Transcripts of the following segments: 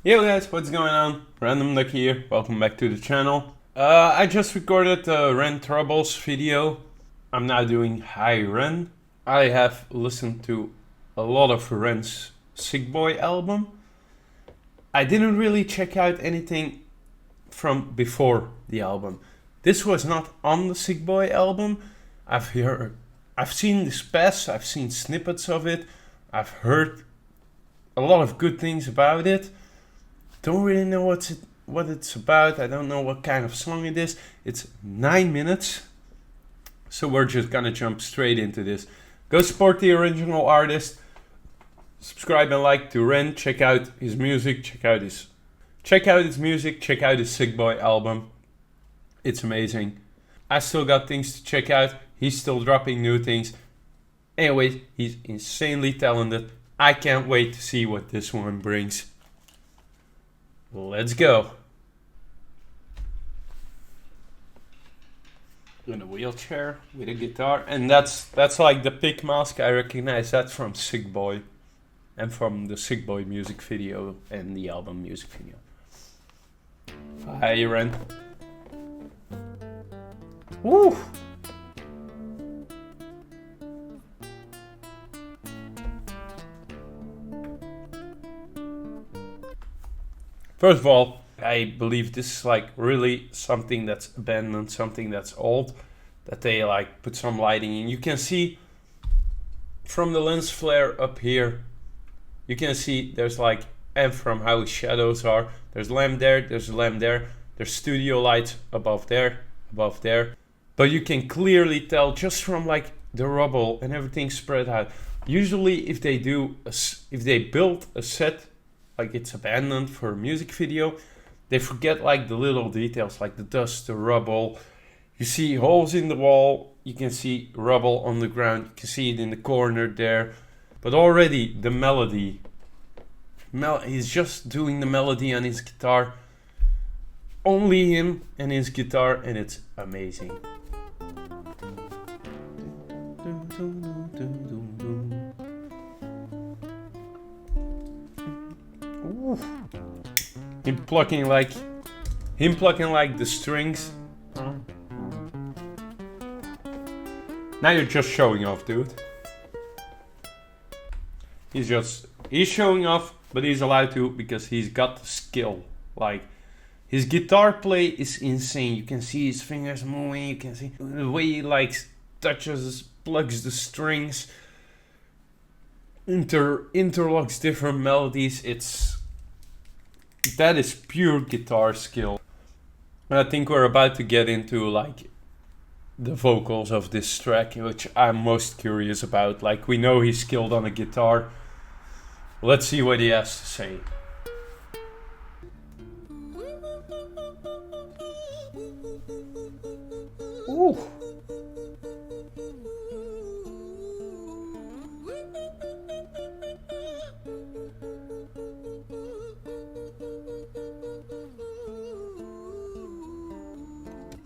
Yo guys, what's going on? Random Duck here, welcome back to the channel. I just recorded the Ren Troubles video. I'm now doing Hi Ren. I have listened to a lot of Ren's Sick Boy album. I didn't really check out anything from before the album. This was not on the Sick Boy album. I've seen the spes, I've seen snippets of it. I've heard a lot of good things about it. Don't really know what it's about. I don't know what kind of song it is. It's 9 minutes. So we're just gonna jump straight into this. Go support the original artist. Subscribe and like to Ren. Check out his music. Check out his music. Check out his Sick Boy album. It's amazing. I still got things to check out. He's still dropping new things. Anyways, he's insanely talented. I can't wait to see what this one brings. Let's go. In a wheelchair with a guitar, and that's like the pig mask. I recognize that from Sick Boy, and from the Sick Boy music video and the album music video. Hi, Ren. Woo! First of all, I believe this is like really something that's abandoned, something that's old, that they like put some lighting in. You can see from the lens flare up here, you can see there's like, and from how his shadows are, there's a lamp there, there's a lamp there, there's studio lights above there, but you can clearly tell just from like the rubble and everything spread out. Usually if they build a set like it's abandoned for a music video, they forget like the little details, like the dust, the rubble. You see holes in the wall, you can see rubble on the ground, you can see it in the corner there. But already the melody, he's just doing the melody on his guitar, only him and his guitar, and it's amazing. Ooh. Him plucking like the strings. Now you're just showing off, dude. He's showing off, but he's allowed to because he's got the skill. Like, his guitar play is insane. You can see his fingers moving, you can see the way he like touches, plugs the strings, interlocks different melodies. That is pure guitar skill. And I think we're about to get into like the vocals of this track, which I'm most curious about. Like, we know he's skilled on a guitar. Let's see what he has to say. Ooh.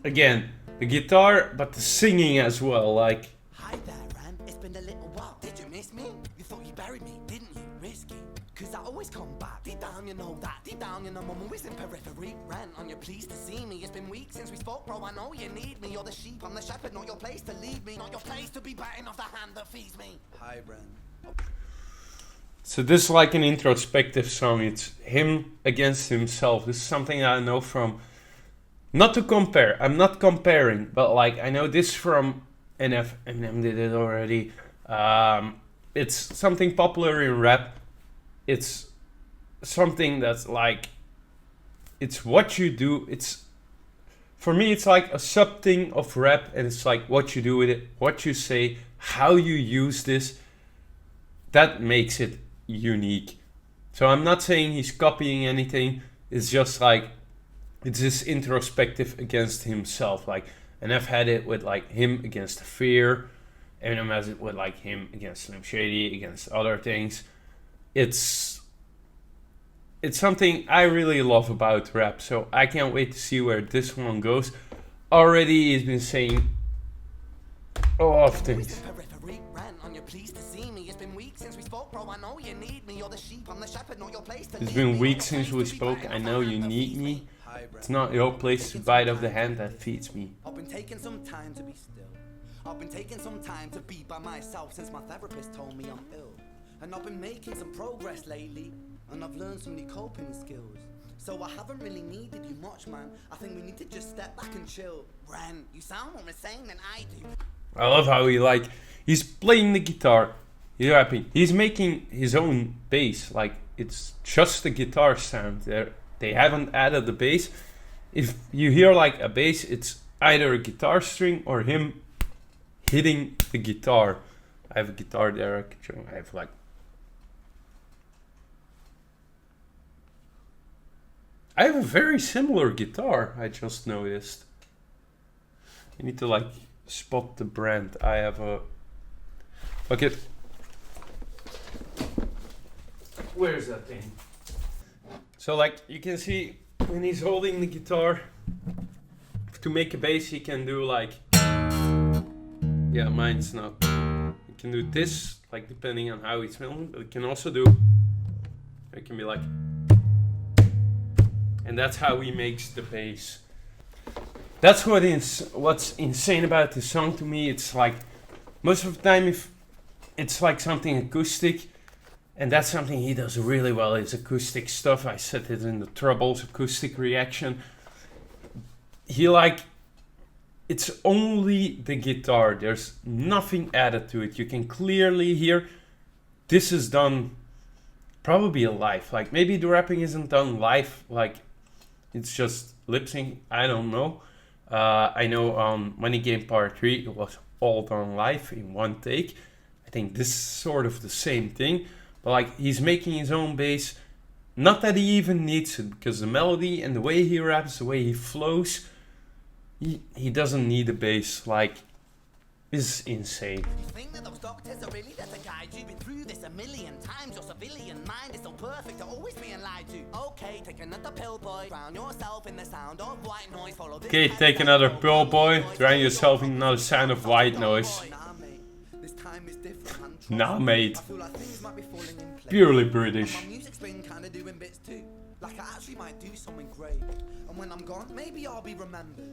Again, the guitar, but the singing as well, like... Hi there, Ren. It's been a little while. Did you miss me? You thought you buried me, didn't you? Risky. Cause I always come back. Deep down, you know that. Deep down, you know I'm always in periphery. Ren, are you pleased to see me? It's been weeks since we spoke, bro. I know you need me. You're the sheep, I'm the shepherd. Not your place to lead me. Not your place to be biting off the hand that feeds me. Hi, Ren. So this is like an introspective song. It's him against himself. This is something I know from... Not to compare, I'm not comparing, but like I know this from NF, Eminem did it already. It's something popular in rap. It's something that's like, it's what you do. For me, it's like a sub thing of rap, and it's like what you do with it, what you say, how you use this. That makes it unique. So I'm not saying he's copying anything. It's just like, it's this introspective against himself. Like, and I've had it with like him against Fear. Eminem has it with like him against Slim Shady, against other things. It's something I really love about rap. So I can't wait to see where this one goes. Already he's been saying a lot of things. Pleased to see me. It's been weeks since we spoke, bro. I know you need me. You're the sheep, I'm the shepherd, not your place to It's lead been me. weeks Not your since place we to be spoke. biting I off know my you hand that need feeds me. Hi, It's Brent. not your place to bite off the hand that feeds me. I've been taking some time to be still. I've been taking some time to be by myself since my therapist told me I'm ill. And I've been making some progress lately, and I've learned some new coping skills. So I haven't really needed you much, man. I think we need to just step back and chill. Ren, you sound more insane than I do. I love how he's playing the guitar, he's rapping, he's making his own bass. Like, it's just the guitar sound there. They haven't added the bass. If you hear like a bass, it's either a guitar string or him hitting the guitar. I have a guitar there. I have like, I have a very similar guitar, I just noticed. You need to like spot the brand. I have a... Okay. Where's that thing? So like, you can see when he's holding the guitar, to make a bass he can do like... Yeah, mine's not. You can do this, like depending on how he's feeling, but it can also do... It can be like... And that's how he makes the bass. That's what's insane about this song to me. It's like, most of the time if it's like something acoustic, and that's something he does really well, is acoustic stuff. I said it in the Troubles acoustic reaction. He like, it's only the guitar. There's nothing added to it. You can clearly hear this is done probably live. Like maybe the rapping isn't done live, like it's just lip sync. I don't know. I know on Money Game Part 3 it was all done live in one take. I think this is sort of the same thing, but like he's making his own bass. Not that he even needs it, because the melody and the way he raps, the way he flows, he doesn't need a bass. Like, is insane. You think that those doctors are really there to guide you? Been through this a million times. Your civilian mind is so perfect to always being lied to. Okay, take another pill, boy. Drown yourself in the sound of white noise. Follow this. Okay, take another pill, boy. Drown yourself in another sound of white noise. Nah, mate. This time is different, man. Trust Nah, me. mate. I feel like things might be falling in place. Purely British. And my music's been kinda doing bits too. Like I actually might do something great. And when I'm gone, maybe I'll be remembered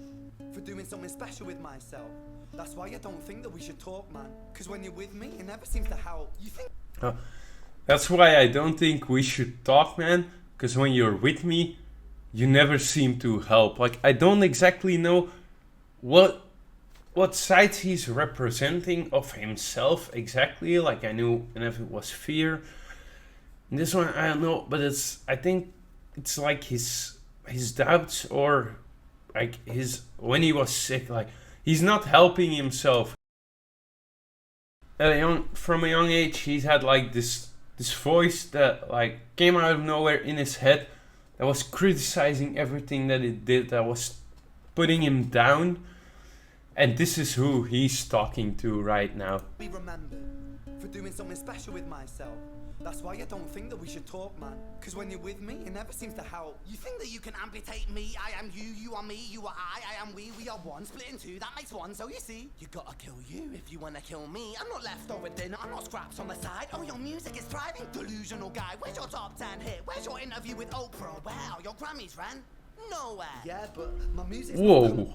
for doing something special with myself. That's why I don't think that we should talk, man. Cause when you're with me, it never seems to help. You think... That's why I don't think we should talk, man. Because when you're with me, you never seem to help. Like, I don't exactly know what sides he's representing of himself exactly. Like, I knew if it was fear. And this one, I don't know. But I think it's like his doubts, or like when he was sick, like, he's not helping himself. From a young age, he's had like this voice that like came out of nowhere in his head, that was criticizing everything that he did, that was putting him down. And this is who he's talking to right now. Be remembered for doing something special with myself. That's why I don't think that we should talk, man. Cause when you're with me, it never seems to help. You think that you can amputate me? I am you, you are me, you are I am we are one. Split in two, that makes one. So you see, you gotta kill you if you wanna kill me. I'm not leftover dinner, I'm not scraps on the side. Oh, your music is thriving, delusional guy. Where's your top 10 hit? Where's your interview with Oprah? Wow, your Grammys ran nowhere. Yeah, but my music's... Whoa.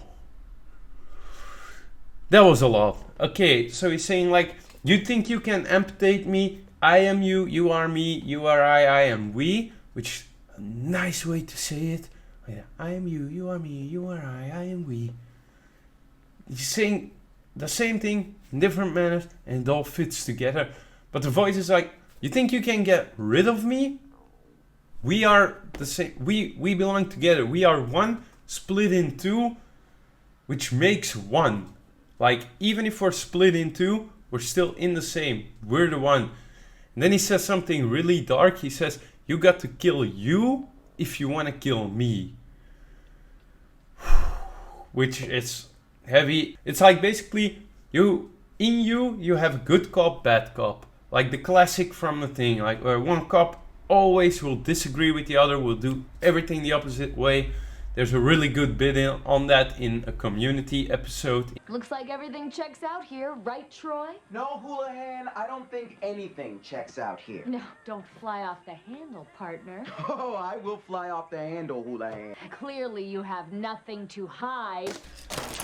That was a lot. Okay, so he's saying like, you think you can amputate me? I am you, you are me, you are I am we. Which, a nice way to say it. Oh, yeah. I am you are me, you are I am we. He's saying the same thing in different manners, and it all fits together. But the voice is like, you think you can get rid of me? We are the same, we belong together. We are one, split in two, which makes one. Like, even if we're split in two, we're still in the same. We're the one. And then he says something really dark. He says, you got to kill you if you want to kill me. Which is heavy. It's like basically, you have good cop, bad cop. Like the classic from The Thing. Like where one cop always will disagree with the other, will do everything the opposite way. There's a really good bit on that in a community episode. Looks like everything checks out here, right, Troy? No, Houlihan, I don't think anything checks out here. No, don't fly off the handle, partner. Oh, I will fly off the handle, Houlihan. Clearly you have nothing to hide.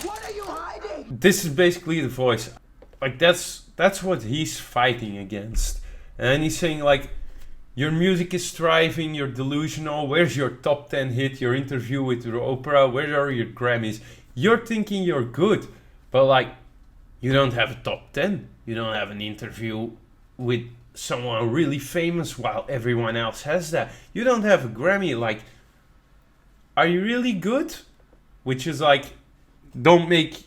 What are you hiding? This is basically the voice. Like that's what he's fighting against. And he's saying like, your music is thriving, you're delusional, where's your top 10 hit, your interview with Oprah, where are your Grammys? You're thinking you're good, but like, you don't have a top 10. You don't have an interview with someone really famous while everyone else has that. You don't have a Grammy, like, are you really good? Which is like, don't make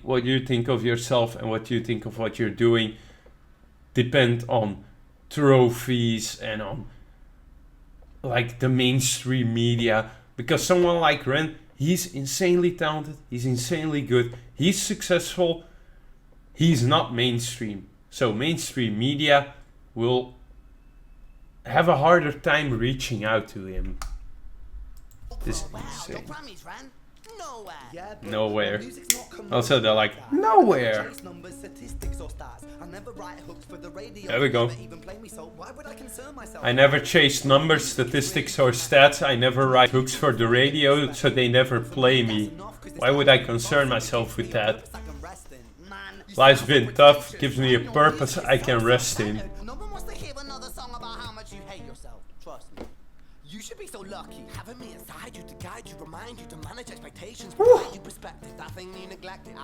what you think of yourself and what you think of what you're doing depend on trophies and on like the mainstream media, because someone like Ren, he's insanely talented, he's insanely good, he's successful, he's not mainstream, so mainstream media will have a harder time reaching out to him. This is insane. Grammys, Ran? Nowhere. Yeah, but Nowhere. music's not commercial Also they're like, that. nowhere. Chase numbers, statistics, or stats. I never write hooks for the radio. There we go. Never even play me, so why would I concern myself? I never chase numbers, statistics or stats. I never write hooks for the radio, so they never play me. Why would I concern myself with that? Life's been tough, gives me a purpose I can rest in. No one wants to hear another song about how much you hate yourself. Trust me. You should be so lucky having me inside you to guide you, remind you to manage expectations, provide you perspective. That thing you neglected.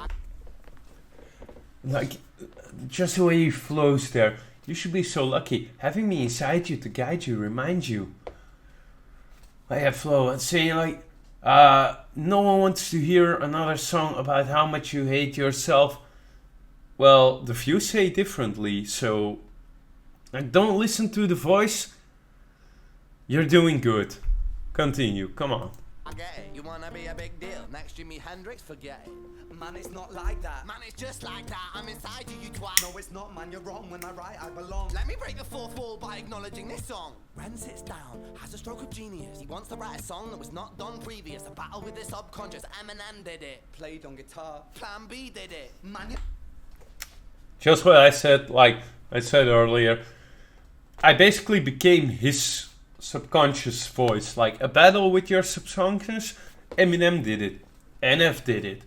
Like, just the way he flows there. You should be so lucky having me inside you to guide you, remind you. I have flow and saying like, no one wants to hear another song about how much you hate yourself. Well, the few say differently, so like, don't listen to the voice. You're doing good. Continue, come on. I get it. You wanna be a big deal. Next Jimi Hendrix, forget it. Man, it's not like that. Man, it's just like that. I'm inside you, you twat. No, it's not, man. You're wrong. When I write, I belong. Let me break the fourth wall by acknowledging this song. Ren sits down, has a stroke of genius. He wants to write a song that was not done previous. A battle with the subconscious. Eminem did it. Played on guitar. Plan B did it. Man, you Just what I said, like I said earlier, I basically became his subconscious voice. Like a battle with your subconscious, Eminem did it, NF did it.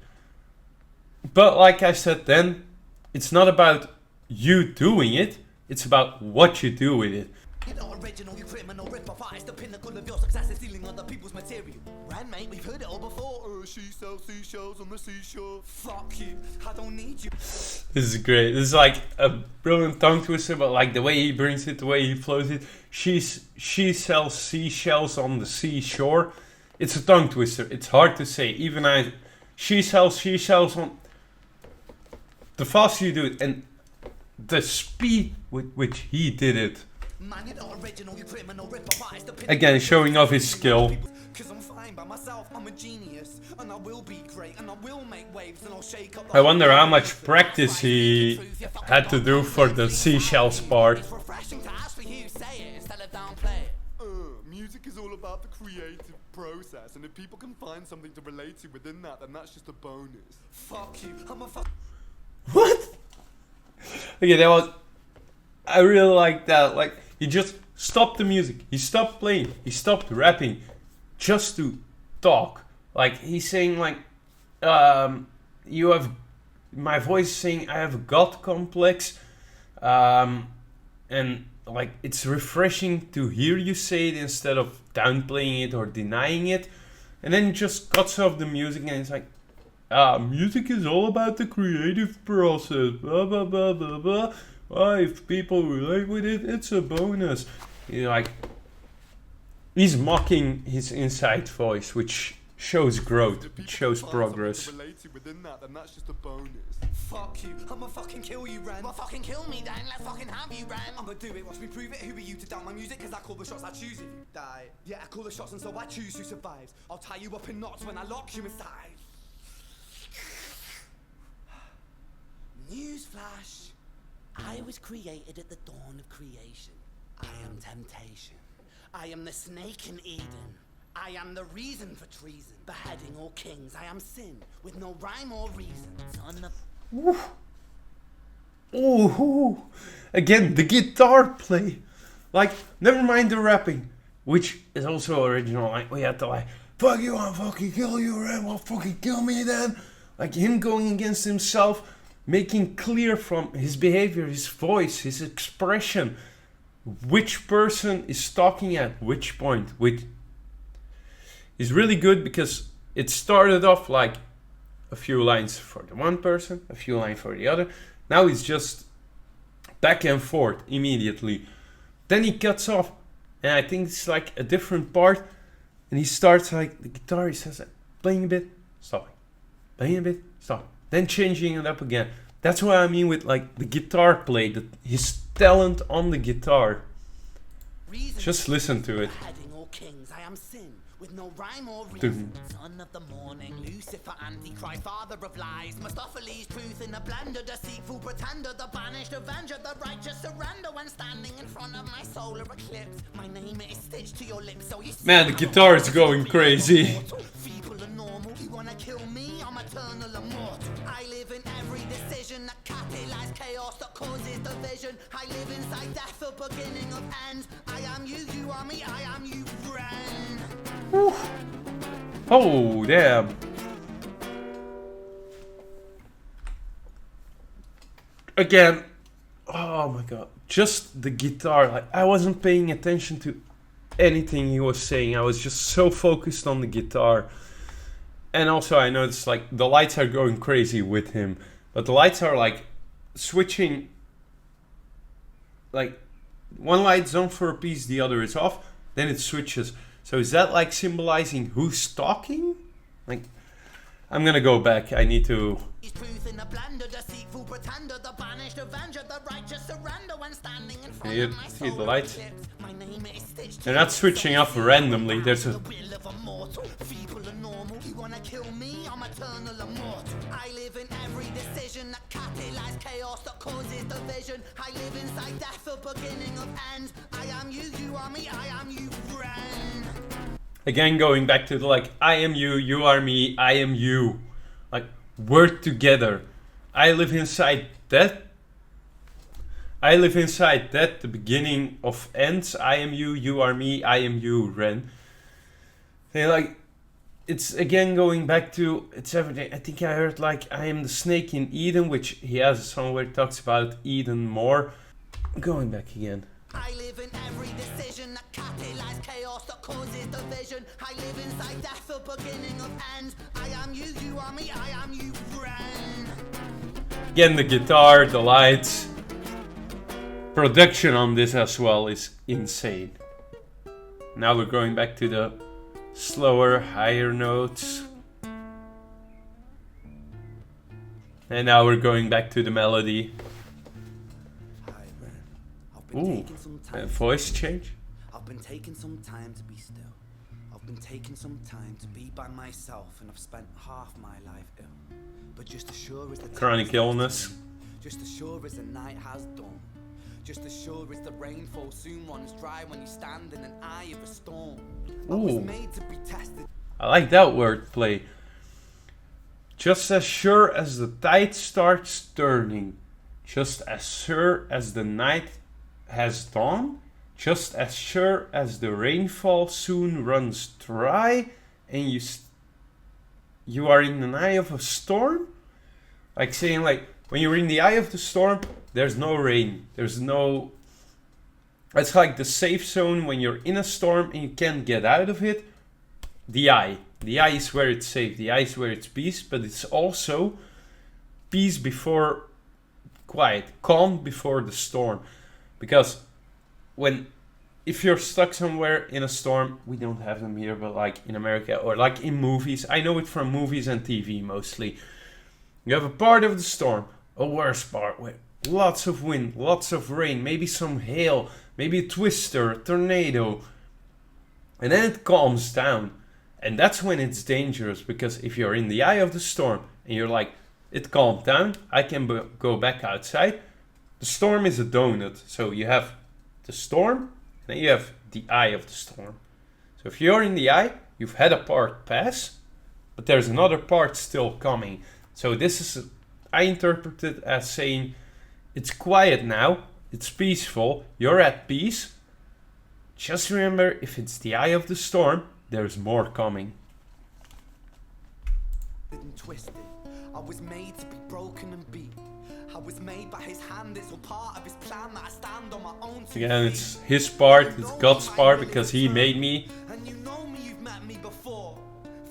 But like I said then, it's not about you doing it, it's about what you do with it. You're not original, you criminal rip-off artist. The pinnacle of your success is stealing other people's material. Ren, mate, we've heard it all before. She sells seashells on the seashore. Fuck you, I don't need you. This is great. This is like a brilliant tongue twister, but like the way he brings it, the way he flows it. She sells seashells on the seashore. It's a tongue twister. It's hard to say. Even she sells seashells on. The faster you do it, and the speed with which he did it. Man, you're not original, you criminal rip-off artist. Again, showing off his skill. Cause I'm fine by myself, I'm a genius. And I will be great, and I will make waves, and I'll shake up the I wonder how much practice he had to do for the seashells part. It's refreshing to ask for you, say it instead of downplay it. Music is all about the creative process, and if people can find something to relate to within that, then that's just a bonus. Fuck you, I'm a fuck. What? Okay, that was. I really like that. Like, he just stopped the music. He stopped playing. He stopped rapping just to talk. Like, he's saying, like, you have. My voice is saying I have a God complex. And, like, it's refreshing to hear you say it instead of downplaying it or denying it. And then he just cuts off the music and it's like, music is all about the creative process, blah blah blah blah blah. If people relate with it, it's a bonus. Like, he's mocking his inside voice, which shows growth, If which people shows can find progress. something to relate to within that, then that's just a bonus. Fuck you, I'ma fucking kill you, Ren. Well, fucking kill me then, let's fucking have you, Ren. I'ma do it, watch me prove it. Who are you to doubt my music? Cause I call the shots, I choose if you die. Yeah, I call the shots and so I choose who survives. I'll tie you up in knots when I lock you inside. Newsflash. I was created at the dawn of creation. I am temptation. I am the snake in Eden. I am the reason for treason. Beheading all kings, I am sin, with no rhyme or reason. Son of... Ooh, again, the guitar play. Like, never mind the rapping, which is also original. Like, we had to like, fuck you, I'll fucking kill you, right? Well, fucking kill me then. Like, him going against himself, making clear from his behavior, his voice, his expression, which person is talking at which point, which is really good because it started off like a few lines for the one person, a few lines for the other. Now it's just back and forth immediately. Then he cuts off, and I think it's like a different part, and he starts like the guitar, he says like, playing a bit, stopping, playing a bit, stopping, then changing it up again. That's what I mean with like the guitar play, his talent on the guitar. Just listen to it. Beheading all kings, I am sin, with no rhyme or reason. Son of the morning, Lucifer, Antichrist, father of lies. Mephistophelies, truth in a blender, deceitful pretender, the banished avenger, the righteous surrender. When standing in front of my solar eclipse, my name is stitched to your lips, so you see. Man, the guitar is going crazy. Feeble and normal, you wanna kill me? I'm eternal immortal. I live in every decision that catalyzes chaos, that causes division. I live inside death, the beginning of ends. I am you, you are me, I am you, friend. Oh, damn. Again, oh my god, just the guitar. Like, I wasn't paying attention to anything he was saying. I was just so focused on the guitar. And also I noticed like the lights are going crazy with him, but the lights are like switching. Like one light's on for a piece, the other is off, then it switches. So is that like symbolizing who's talking? Like, I'm gonna go back. I need to. Truth in a blender, deceitful pretender, the banished avenger, the righteous surrender. When standing in front You of my see the solar lights? eclipse, my name is stitched. They're not switching up randomly. There's a. The will of a mortal, feeble and normal. You wanna kill me? I'm eternal immortal. I live in every decision that catalyzes chaos, that causes division. I live inside death, the beginning of ends. I am you, you are me, I am you, friend. Again, going back to the like, I am you, you are me, I am you. Like, work together. I live inside that. I live inside that, the beginning of ends. I am you, you are me, I am you, Ren. They like, it's again going back to, it's everything. I think I heard like, I am the snake in Eden, which he has a song where he talks about Eden more. Going back again. I live in every decision that catalyzes chaos, that causes division. I live inside death, the beginning of ends. I am you, you are me, I am you, friend. Again, the guitar, the lights. Production on this as well is insane. Now we're going back to the slower, higher notes. And now we're going back to the melody. Ooh, a voice change. I've been taking some time to be still. I've been taking some time to be by myself, and I've spent half my life ill. But just as sure as the Chronic illness. just as sure as the night has dawned, just as sure as the rainfall soon runs dry when you stand in an eye of a storm. I was Ooh. made to be tested. I like that wordplay. Just as sure as the tide starts turning, just as sure as the night has dawned, just as sure as the rainfall soon runs dry, and you are in the eye of a storm. Like saying like when you're in the eye of the storm, there's no rain. There's no. It's like the safe zone when you're in a storm and you can't get out of it. The eye is where it's safe. The eye is where it's peace, but it's also peace before quiet, calm before the storm. Because if you're stuck somewhere in a storm, we don't have them here, but like in America or like in movies, I know it from movies and TV mostly. You have a part of the storm, a worse part with lots of wind, lots of rain, maybe some hail, maybe a twister, a tornado, and then it calms down. And that's when it's dangerous, because if you're in the eye of the storm and you're like, it calmed down, I can go back outside. The storm is a donut, so you have the storm, and then you have the eye of the storm. So if you're in the eye, You've had a part pass, but there's another part still coming. So this is, I interpret it as saying, it's quiet now, it's peaceful, you're at peace. Just remember, if it's the eye of the storm, there's more coming. And twisted. I was made to be broken and beat. I was made by his hand, it's all part of his plan that I stand on my own two Again, feet. it's his part, it's God's part, because he made me. And you know me, you've met me before.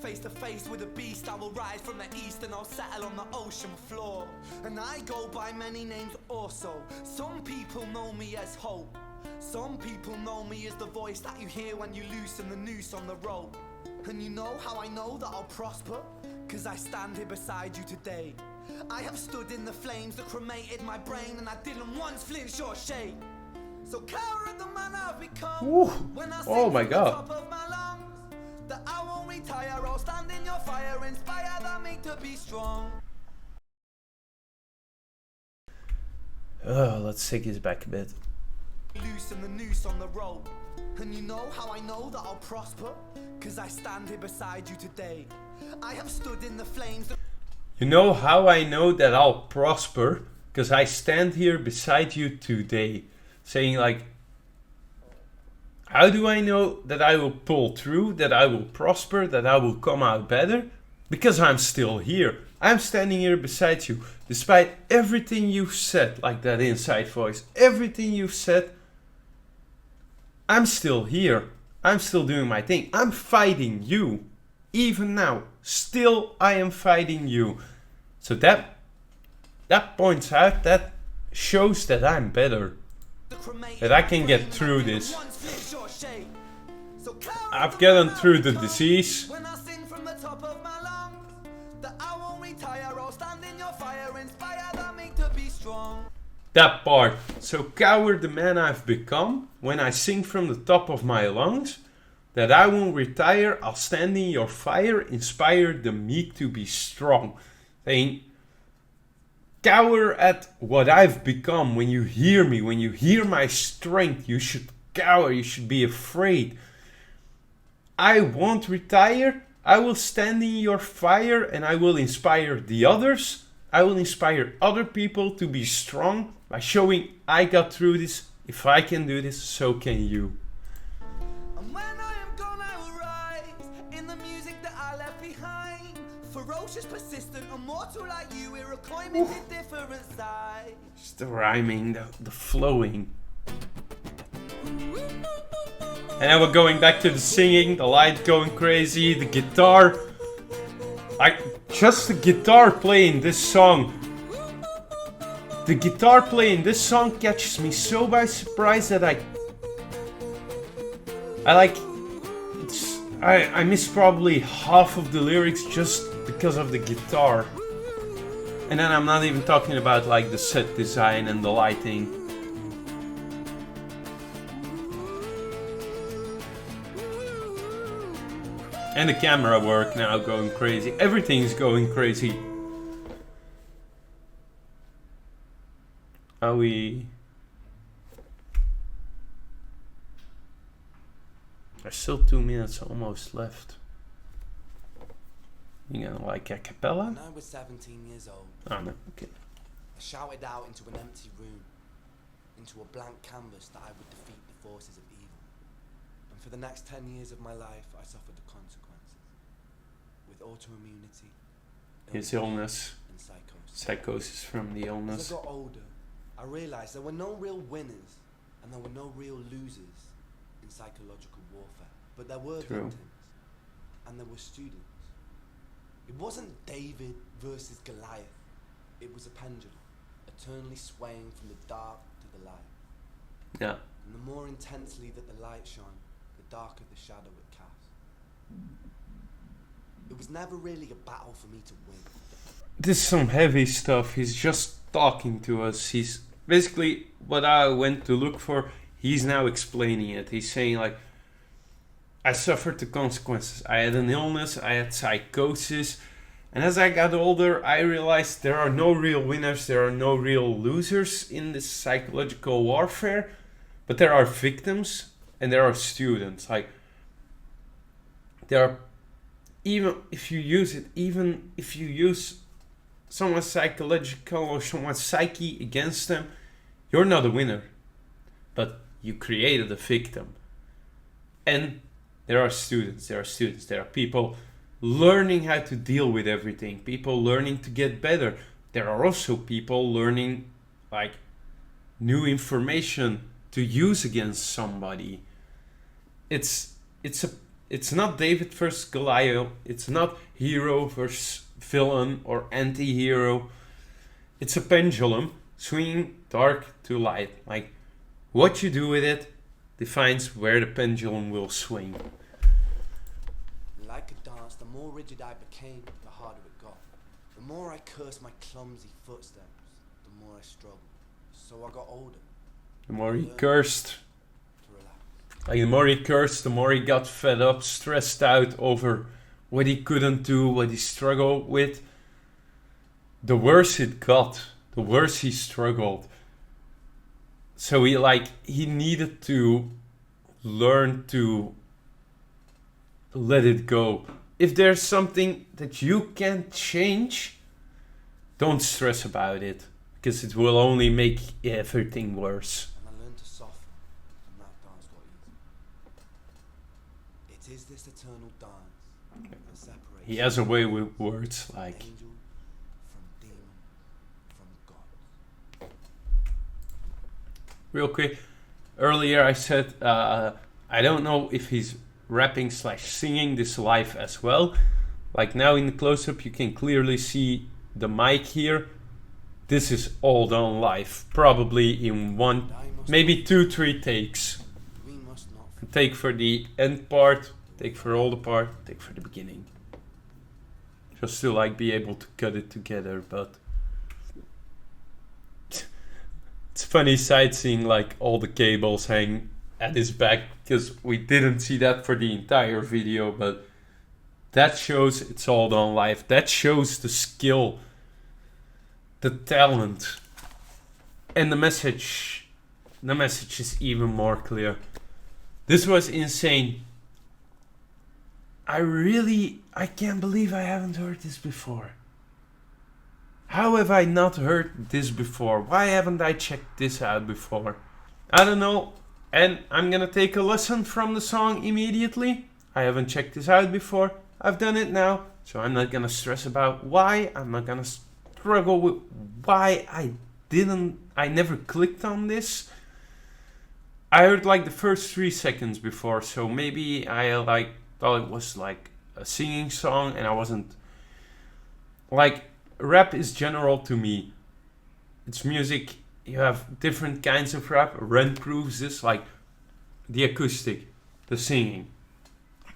Face to face with a beast, I will rise from the east and I'll settle on the ocean floor. And I go by many names also. Some people know me as hope. Some people know me as the voice that you hear when you loosen the noose on the rope. And you know how I know that I'll prosper? 'Cause I stand here beside you today. I have stood in the flames that cremated my brain, and I didn't once flinch or shake. So cower at the man I've become. Ooh. When I Oh sing my from God. the top of my lungs, that I won't retire, I'll stand in your fire, inspire that me to be strong. Let's take this back a bit. Loosen the noose on the rope. And you know how I know that I'll prosper? 'Cause I stand here beside you today. I have stood in the flames that You know how I know that I'll prosper? Because I stand here beside you today. Saying like, how do I know that I will pull through, that I will prosper, that I will come out better? Because I'm still here. I'm standing here beside you. Despite everything you've said, like that inside voice, everything you've said, I'm still here. I'm still doing my thing. I'm fighting you. Even now, still I am fighting you. So that points out, that shows that I'm better. That I can get through this. I've gotten through the disease. when I sing from the top of my lungs, that I won't retire, I'll stand in your fire, inspire that me to be strong. That part. So cower the man I've become when I sing from the top of my lungs. That I won't retire, I'll stand in your fire, inspire the meek to be strong. Saying, cower at what I've become. When you hear me, when you hear my strength, you should cower, you should be afraid. I won't retire, I will stand in your fire and I will inspire the others. I will inspire other people to be strong by showing I got through this. If I can do this, so can you. And when I am gone, I will rise in the music that I left behind. Ferocious, persistent, immortal like you, we're a climbing to different sides. Just the rhyming, the flowing. And then we're going back to the singing, the light going crazy, the guitar. Just the guitar playing this song. The guitar playing this song catches me so by surprise that I miss probably half of the lyrics just because of the guitar. And then I'm not even talking about like the set design and the lighting. And the camera work now going crazy. Everything's going crazy. Are we... There's still 2 minutes almost left. You gonna like a cappella? When I was 17 years old, Oh no, okay. I shouted out into an empty room, into a blank canvas that I would defeat the forces of evil. And for the next 10 years of my life, I suffered the consequences. With autoimmunity, His illness, and psychosis. psychosis from the As illness. I got older, I realized there were no real winners and there were no real losers in psychological warfare. But there were True. victims and there were students. It wasn't David versus Goliath. It was a pendulum, eternally swaying from the dark to the light. Yeah. And the more intensely that the light shone, the darker the shadow it cast. It was never really a battle for me to win. This is some heavy stuff. He's just talking to us. He's basically what I went to look for. He's now explaining it. He's saying like, I suffered the consequences. I had an illness. I had psychosis. And as I got older, I realized there are no real winners. There are no real losers in this psychological warfare. But there are victims and there are students. Like, there are, even if you use someone's psychological or someone's psyche against them, you're not a winner, but you created a victim. And there are people learning how to deal with everything, people learning to get better. There are also people learning like new information to use against somebody. It's not David versus Goliath. It's not hero versus villain or anti-hero. It's a pendulum swinging dark to light. Like, what you do with it defines where the pendulum will swing. Like a dance, the more rigid I became, the harder it got. The more I cursed my clumsy footsteps, the more I struggled. So I got older. The more he cursed, To relax. like the more he cursed, the more he got fed up, stressed out over what he couldn't do, what he struggled with. The worse it got, the worse he struggled. So he needed to learn to let it go. If there's something that you can't change, don't stress about it, because it will only make everything worse. And I learned to soften, and that dance got easier. It is this eternal dance that separates He has a way with words like, angel from demon, from God. real quick, earlier I said I don't know if he's rapping / singing this live as well. Like now in the close-up you can clearly see the mic here. This is all done live, probably in one, maybe 2-3 takes. We must not Take for the end part, take for all the part, take for the beginning. Just to like be able to cut it together, but it's funny sight seeing like all the cables hang at his back, because we didn't see that for the entire video, but that shows it's all done live. That shows the skill, the talent, and the message. The message is even more clear. This was insane. I can't believe I haven't heard this before. How have I not heard this before? Why haven't I checked this out before? I don't know. And I'm gonna take a lesson from the song immediately. I haven't checked this out before. I've done it now. So I'm not gonna stress about why. I'm not gonna struggle with why I never clicked on this. I heard like the first 3 seconds before, so maybe I like thought it was like a singing song, and I wasn't. Like, rap is general to me. It's music. You have different kinds of rap. Ren proves this, like the acoustic, the singing,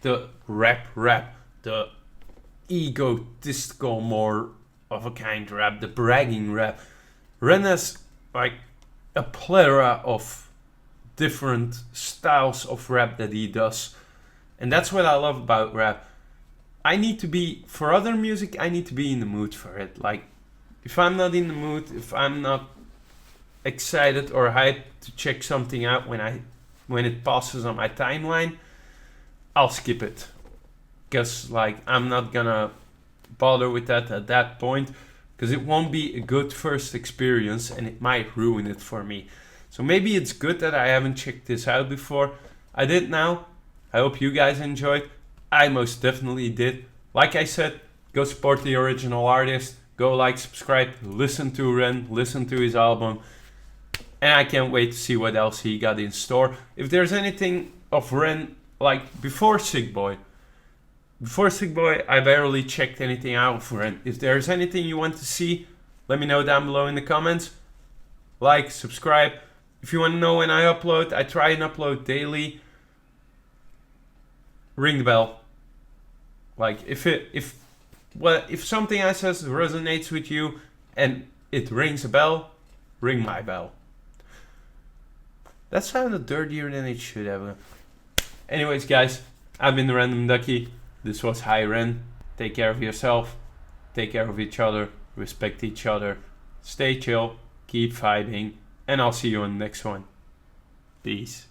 the rap, the egotistical, more of a kind rap, the bragging rap. Ren has like a plethora of different styles of rap that he does, and that's what I love about rap. I need to be, for other music, I need to be in the mood for it. Like, if I'm not in the mood, if I'm not excited or hyped to check something out when it passes on my timeline, I'll skip it, because like I'm not gonna bother with that at that point, because it won't be a good first experience and it might ruin it for me. So maybe it's good that I haven't checked this out before. I did now. I hope you guys enjoyed. I most definitely did. Like I said, go support the original artist. Go like, subscribe, listen to Ren, listen to his album. And I can't wait to see what else he got in store. If there's anything of Ren, like before Sick Boy, I barely checked anything out of Ren. If there's anything you want to see, let me know down below in the comments. Like, subscribe. If you want to know when I upload, I try and upload daily. Ring the bell. Like, if something I says resonates with you and it rings a bell, ring my bell. That sounded dirtier than it should have. Anyways, guys, I've been the Random Ducky. This was Hi Ren. Take care of yourself. Take care of each other. Respect each other. Stay chill. Keep vibing. And I'll see you on the next one. Peace.